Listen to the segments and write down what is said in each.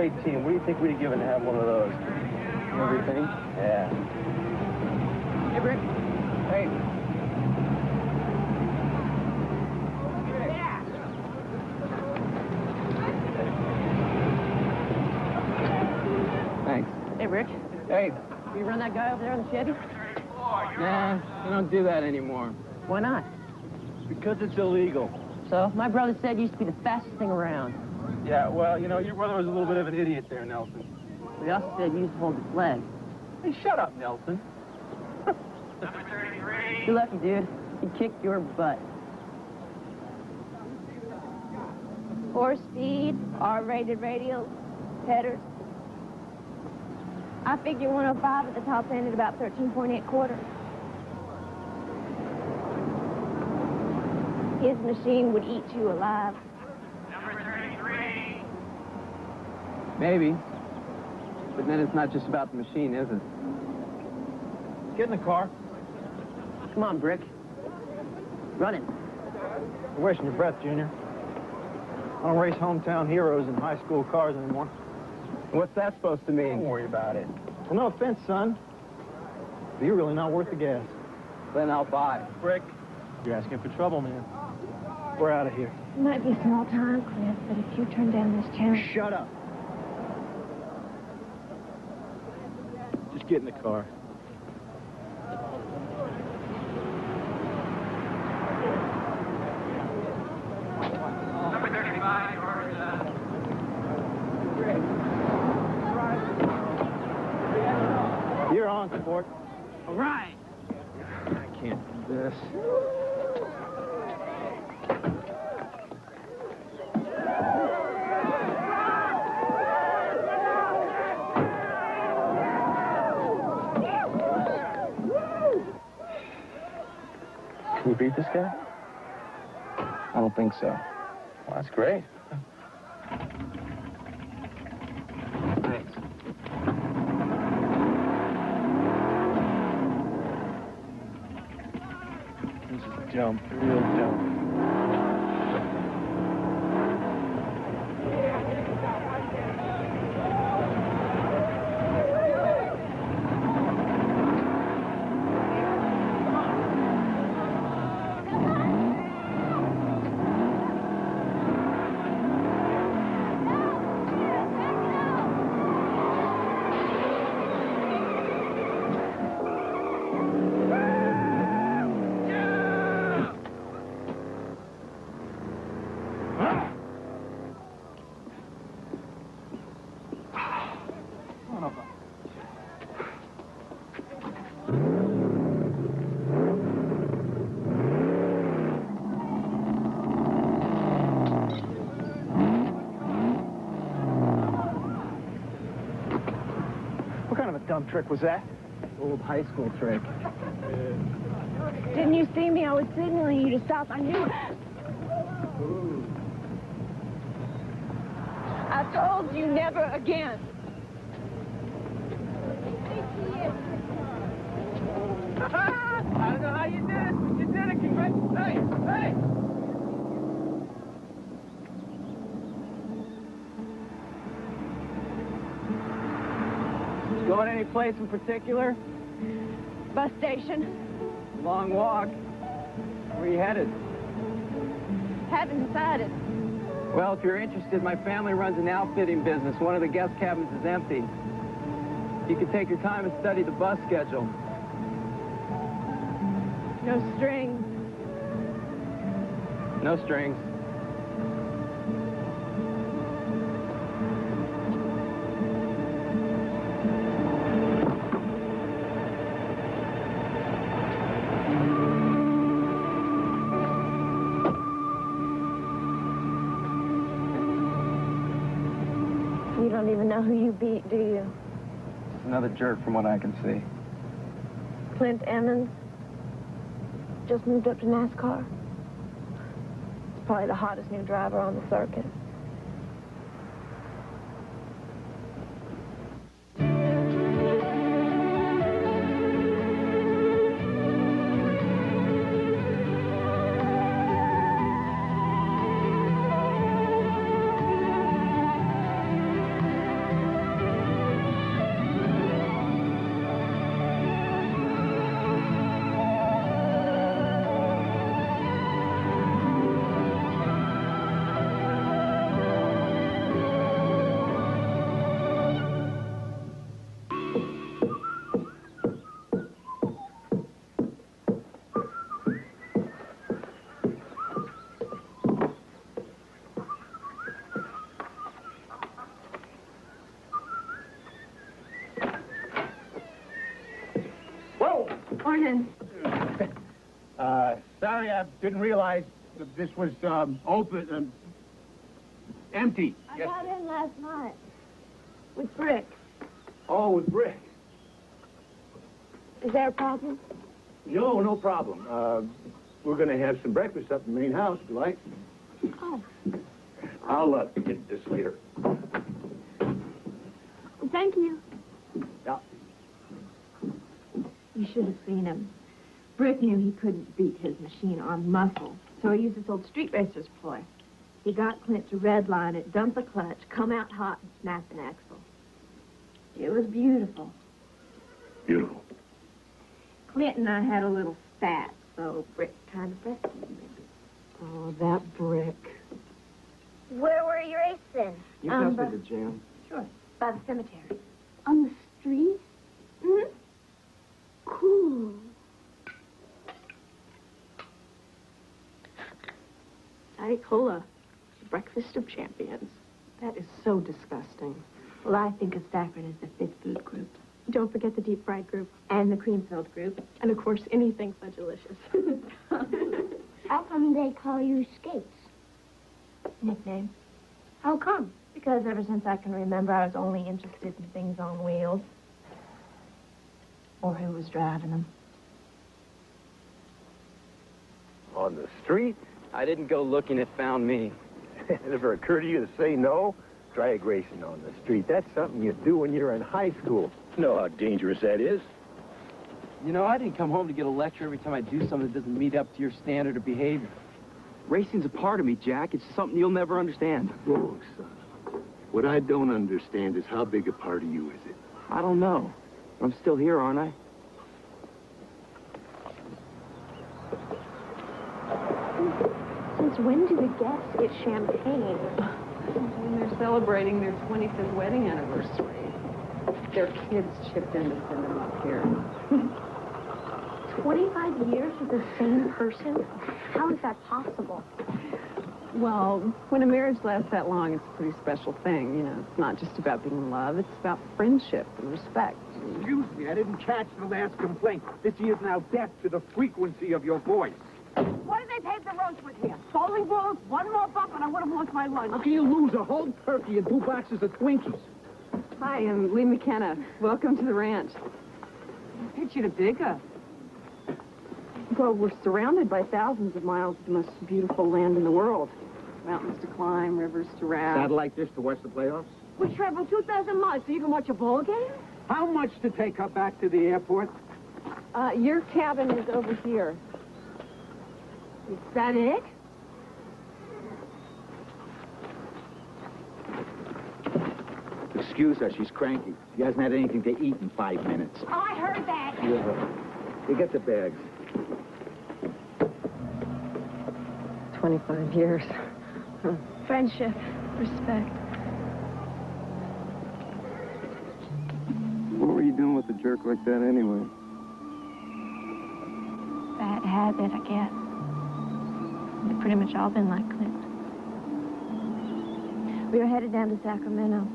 18. What do you think we'd have given to have one of those? Everything? Yeah. Hey, Rick. Hey. Thanks. Hey, Rick. Hey. You run that guy over there in the Chevy? Nah, we don't do that anymore. Why not? Because it's illegal. So, my brother said it used to be the fastest thing around. Yeah, well, you know, your brother was a little bit of an idiot there, Nelson. He also said you used to hold the flag. Hey, shut up, Nelson. Number 33. You're lucky, dude. He kicked your butt. 4-speed, R-rated radials, headers. I figure 105 at the top end at about 13.8 quarters. His machine would eat you alive. Number 33. Maybe. But then it's not just about the machine, is it? Get in the car. Come on, Brick. Run it. You're wasting your breath, Junior. I don't race hometown heroes in high school cars anymore. What's that supposed to mean? Don't worry about it. Well, no offense, son. But you're really not worth the gas. Then I'll buy. Brick, you're asking for trouble, man. We're out of here. It might be small time, Cliff, but if you turn down this channel... Shut up. Just get in the car. Number 35, You're on, sport. All right. I can't do this. Can you beat this guy? I don't think so. Well, that's great. Thanks. This is a jump, a real jump. What kind of a dumb trick was that? Old high school trick. Didn't you see me? I was signaling you to stop. I knew it. I told you never again. I don't know how you did it, but you did it. Congratulations. Hey! Going any place in particular? Bus station. Long walk. Where are you headed? Haven't decided. Well, if you're interested, my family runs an outfitting business. One of the guest cabins is empty. You can take your time and study the bus schedule. No strings. No strings. You don't even know who you beat, do you? Just another jerk from what I can see. Clint Emmons. Just moved up to NASCAR. He's probably the hottest new driver on the circuit. Morning. Sorry, I didn't realize that this was open, empty. I got in last night with Brick. Oh, with Brick. Is there a problem? No, no problem. We're going to have some breakfast up in the main house, if you like. Oh. I'll get this later. Thank you. Yeah. You should have seen him. Brick knew he couldn't beat his machine on muscle, so he used this old street racer's ploy. He got Clint to redline it, dump the clutch, come out hot, and snap an axle. It was beautiful. Beautiful. Clint and I had a little spat, so Brick kind of rescued me. Oh, that Brick. Where were you racing? You just at the gym. Sure. By the cemetery. On the street? Mm-hmm. Cool. Diet Cola. Breakfast of champions. That is so disgusting. Well, I think of saccharin as the fifth food group. Don't forget the deep fried group. And the cream-filled group. And of course, anything fudgelicious. How come they call you Skates? Nickname. How come? Because ever since I can remember, I was only interested in things on wheels. Or who was driving them. On the street? I didn't go looking, it found me. It never occurred to you to say no? Drag racing on the street. That's something you do when you're in high school. You know how dangerous that is. You know, I didn't come home to get a lecture every time I do something that doesn't meet up to your standard of behavior. Racing's a part of me, Jack. It's something you'll never understand. Oh, son. What I don't understand is how big a part of you is it? I don't know. I'm still here, aren't I? Since when do the guests get champagne? When they're celebrating their 25th wedding anniversary. Their kids chipped in to send them up here. 25 years with the same person? How is that possible? Well, when a marriage lasts that long, it's a pretty special thing. You know, it's not just about being in love. It's about friendship and respect. Excuse me, I didn't catch the last complaint. This is now deaf to the frequency of your voice. What did they pave the roads with here? Bowling balls, one more bump, and I would have lost my lunch. How can you lose a whole turkey and 2 boxes of Twinkies? Hi, I'm Lee McKenna. Welcome to the ranch. Picture the bigger. Well, we're surrounded by thousands of miles of the most beautiful land in the world. Mountains to climb, rivers to raft. Satellite dish to watch the playoffs? We traveled 2,000 miles so you can watch a ball game? How much to take her back to the airport? Your cabin is over here. Is that it? Excuse her, she's cranky. She hasn't had anything to eat in 5 minutes. Oh, I heard that. Yeah. You get the bags. 25 years. Friendship, respect. What were you doing with a jerk like that anyway? Bad habit, I guess. We've pretty much all been like Clint. We were headed down to Sacramento.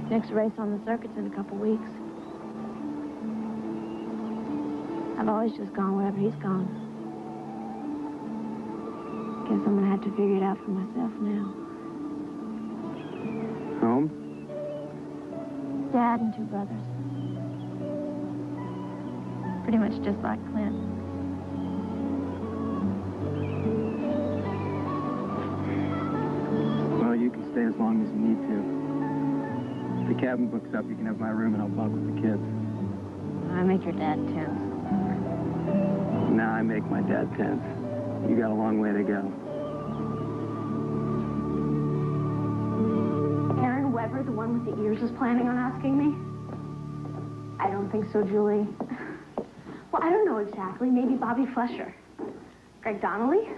Next race on the circuit's in a couple weeks. I've always just gone wherever he's gone. Guess I'm gonna have to figure it out for myself now. Home? Dad and 2 brothers. Pretty much just like Clint. Well, you can stay as long as you need to. If the cabin books up, you can have my room and I'll bunk with the kids. I make your dad tense. Now I make my dad tense. You got a long way to go. Aaron Weber, the one with the ears, is planning on asking me? I don't think so, Julie. Well, I don't know exactly. Maybe Bobby Flesher. Greg Donnelly?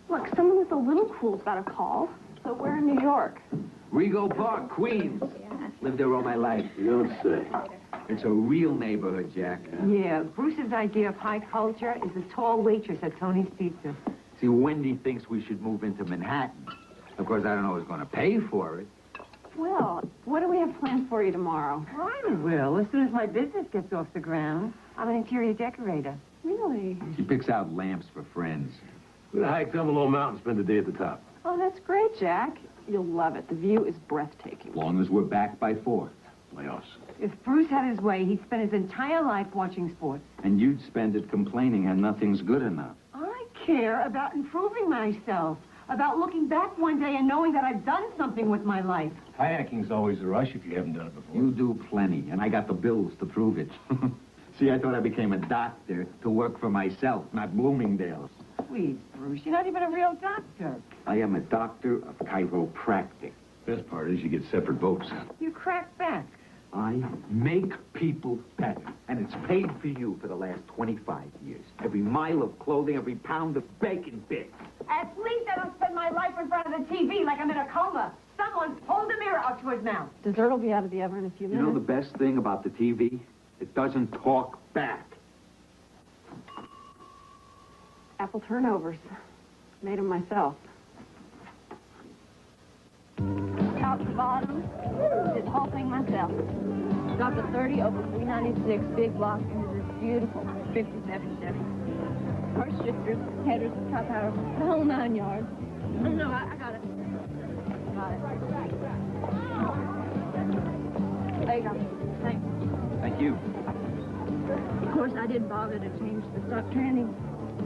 Look, someone with a little cool's got a call. So we're in New York. Rego Park, Queens. Yeah. Lived there all my life. You don't say. It's a real neighborhood, Jack. Yeah, Bruce's idea of high culture is a tall waitress at Tony's Pizza. See, Wendy thinks we should move into Manhattan. Of course, I don't know who's going to pay for it. Well, what do we have planned for you tomorrow? I will, as soon as my business gets off the ground. I'm an interior decorator. Really? She picks out lamps for friends. We'll hike down the low mountain and spend the day at the top. Oh, that's great, Jack. You'll love it. The view is breathtaking. As long as we're back by 4. Playoffs. If Bruce had his way, he'd spend his entire life watching sports. And you'd spend it complaining and nothing's good enough. I care about improving myself, about looking back one day and knowing that I've done something with my life. Kayaking's always a rush if you haven't done it before. You do plenty, and I got the bills to prove it. See, I thought I became a doctor to work for myself, not Bloomingdale's. Please, Bruce, you're not even a real doctor. I am a doctor of chiropractic. Best part is you get separate votes. You crack back. I make people better, and it's paid for you for the last 25 years. Every mile of clothing, every pound of bacon bits. At least I don't spend my life in front of the TV like I'm in a coma. Someone's pulled a mirror out to his mouth. Dessert will be out of the oven in a few minutes. You know the best thing about the TV? It doesn't talk back. Apple turnovers. Made them myself. Top to bottom, did the whole thing myself. Got the 30 over 396 big block into this beautiful 57 Chevy. Horse shifters, headers, top power, the whole 9 yards. Oh, no, I got it. Got it. There you go. Thanks. Thank you. Of course, I didn't bother to change the stock tranny.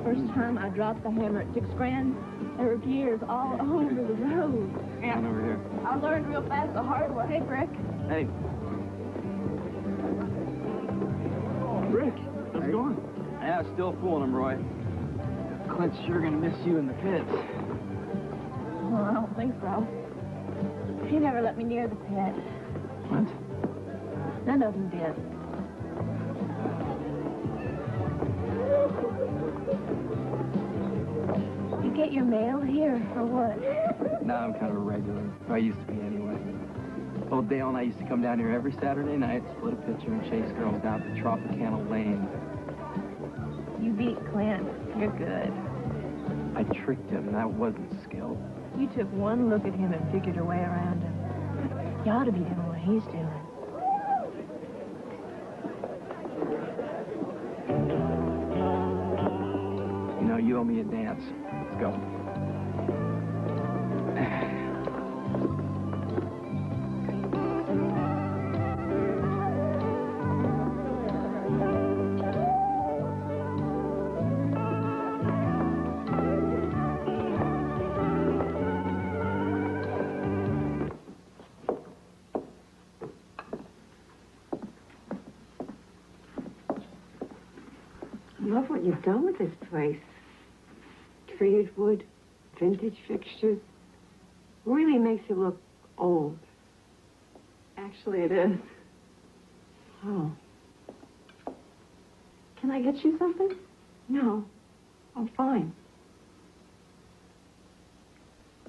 First time I dropped the hammer at $6 grand, there were gears all over the road. Yeah. Over here. I learned real fast the hard way. Hey, Brick. Hey. Rick, how's it going? Yeah, still fooling him, Roy. Clint's sure gonna miss you in the pits. Well, I don't think so. He never let me near the pit. What? None of them did. You get your mail here, or what? Now I'm kind of a regular. I used to be anyway. Old Dale and I used to come down here every Saturday night, split a pitcher, and chase girls down to Tropicana Lane. You beat Clint. You're good. I tricked him, and that wasn't skill. You took one look at him and figured your way around him. You ought to be doing what he's doing. You know, you owe me a dance. Let's go. I love what you've done with this place. Treated wood, vintage fixtures. Really makes it look old. Actually, it is. Oh. Can I get you something? No. I'm fine.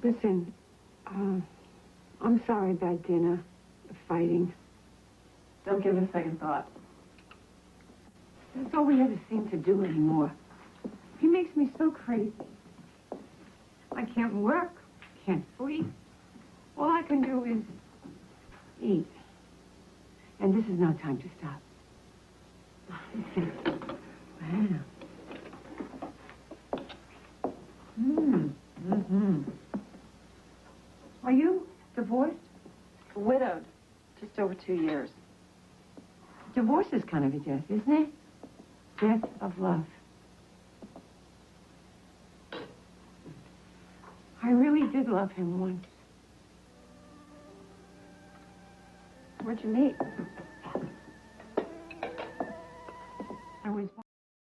Listen, I'm sorry about dinner, the fighting. Don't give it a second thought. That's all we ever seem to do anymore. He makes me so crazy. I can't work, can't sleep. All I can do is eat. And this is no time to stop. Wow. Are you divorced? Widowed. Just over 2 years. Divorce is kind of a death, isn't it? Death of love. I really did love him once. Where'd you meet? I was